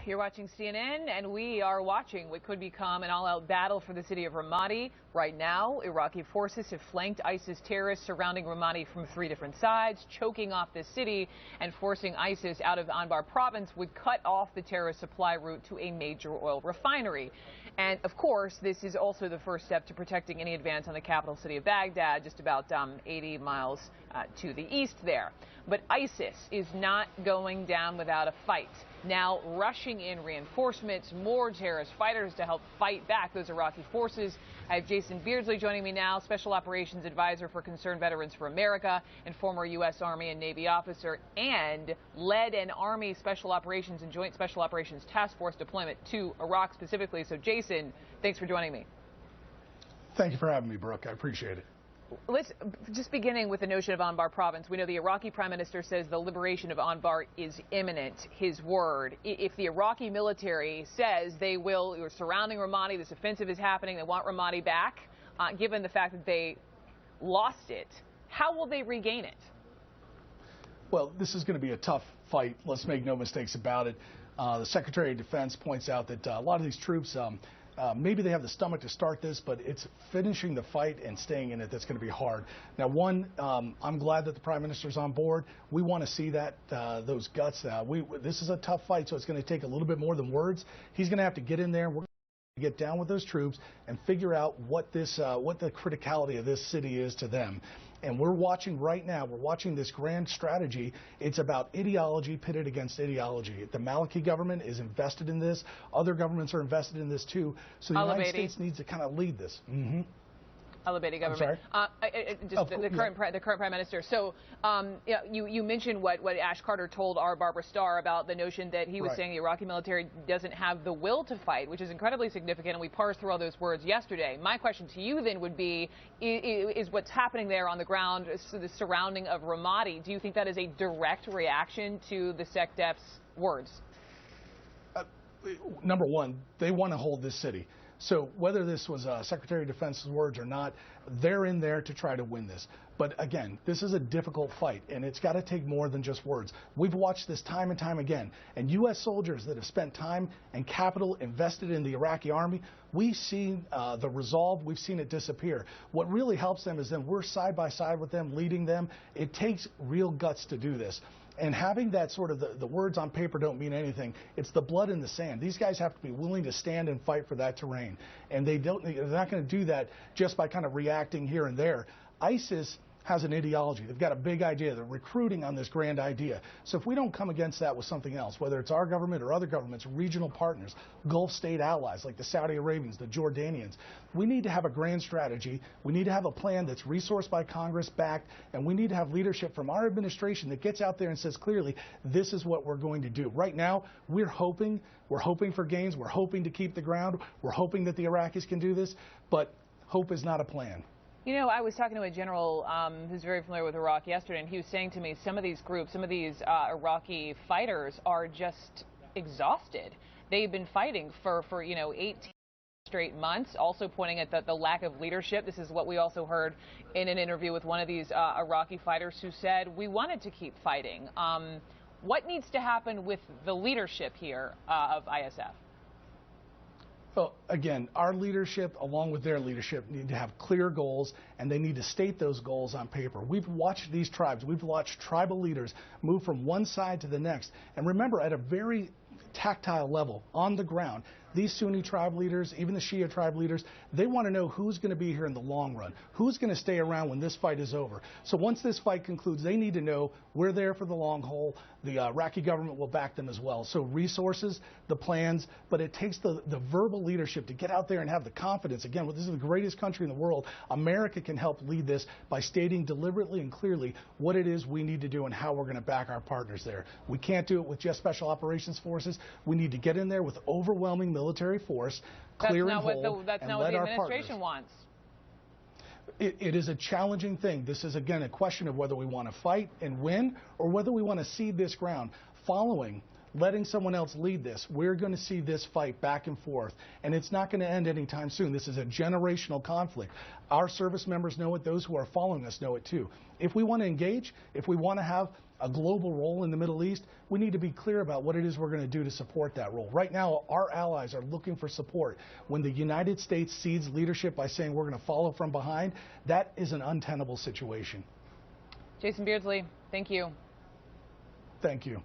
You're watching CNN, and we are watching what could become an all-out battle for the city of Ramadi. Right now, Iraqi forces have flanked ISIS terrorists surrounding Ramadi from 3 different sides. Choking off the city and forcing ISIS out of Anbar province would cut off the terrorist supply route to a major oil refinery. And, of course, this is also the first step to protecting any advance on the capital city of Baghdad, just about 80 miles to the east there. But ISIS is not going down without a fight. Now rushing in reinforcements, more terrorist fighters to help fight back those Iraqi forces. I have Jason Beardsley joining me now, Special Operations Advisor for Concerned Veterans for America and former U.S. Army and Navy officer, and led an Army Special Operations and Joint Special Operations Task Force deployment to Iraq specifically. So Jason, thanks for joining me. Thank you for having me, Brooke. I appreciate it. Let's just beginning with the notion of Anbar province. We know the Iraqi prime minister says the liberation of Anbar is imminent, his word. If the Iraqi military says they will, you're surrounding Ramadi, this offensive is happening, they want Ramadi back, given the fact that they lost it, how will they regain it? Well, this is going to be a tough fight. Let's make no mistakes about it. The Secretary of Defense points out that a lot of these troops, maybe they have the stomach to start this, but it's finishing the fight and staying in it that's going to be hard. Now, I'm glad that the Prime Minister's on board. We want to see that those guts. This is a tough fight, so it's going to take a little bit more than words. He's going to have to get in there. We're going to get down with those troops and figure out what the criticality of this city is to them. And we're watching right now, we're watching this grand strategy. It's about ideology pitted against ideology. The Maliki government is invested in this. Other governments are invested in this too. So the United States needs to kind of lead this. Alabama government. The current prime minister. So, you mentioned what Ash Carter told our Barbara Starr about the notion that he was saying the Iraqi military doesn't have the will to fight, which is incredibly significant, and we parsed through all those words yesterday. My question to you then would be, is what's happening there on the ground, the surrounding of Ramadi, do you think that is a direct reaction to the SecDef's words? Number one, they want to hold this city. So whether this was Secretary of Defense's words or not, they're in there to try to win this. But again, this is a difficult fight, and it's got to take more than just words. We've watched this time and time again, and U.S. soldiers that have spent time and capital invested in the Iraqi Army, we've seen the resolve, we've seen it disappear. What really helps them is then we're side by side with them, leading them. It takes real guts to do this. And having that sort of the words on paper don't mean anything. It's the blood in the sand. These guys have to be willing to stand and fight for that terrain. And they're not going to do that just by kind of reacting here and there. ISIS has an ideology. They've got a big idea. They're recruiting on this grand idea. So if we don't come against that with something else, whether it's our government or other governments, regional partners, Gulf state allies like the Saudi Arabians, the Jordanians, we need to have a grand strategy. We need to have a plan that's resourced by Congress, backed, and we need to have leadership from our administration that gets out there and says clearly, this is what we're going to do. Right now, we're hoping for gains. We're hoping to keep the ground. We're hoping that the Iraqis can do this, but hope is not a plan. You know, I was talking to a general who's very familiar with Iraq yesterday, and he was saying to me some of these groups, some of these Iraqi fighters are just exhausted. They've been fighting for 18 straight months, also pointing at the lack of leadership. This is what we also heard in an interview with one of these Iraqi fighters who said, we wanted to keep fighting. What needs to happen with the leadership here of ISF? Well, again, our leadership, along with their leadership, need to have clear goals, and they need to state those goals on paper. We've watched these tribes, we've watched tribal leaders move from one side to the next. And remember, at a very tactile level, on the ground, these Sunni tribe leaders, even the Shia tribe leaders, they want to know who's going to be here in the long run, who's going to stay around when this fight is over. So once this fight concludes, they need to know we're there for the long haul. The Iraqi government will back them as well. So resources, the plans, but it takes the verbal leadership to get out there and have the confidence. Again, this is the greatest country in the world. America can help lead this by stating deliberately and clearly what it is we need to do and how we're going to back our partners there. We can't do it with just special operations forces. We need to get in there with overwhelming military force, clear and whole, that's not what the administration wants. It is a challenging thing. This is, again, a question of whether we want to fight and win or whether we want to cede this ground. Letting someone else lead this, we're going to see this fight back and forth, and it's not going to end anytime soon. This is a generational conflict. Our service members know it. Those who are following us know it too. If we want to engage, if we want to have a global role in the Middle East, we need to be clear about what it is we're going to do to support that role. Right now, our allies are looking for support. When the United States cedes leadership by saying we're going to follow from behind, that is an untenable situation. Jason Beardsley, thank you. Thank you.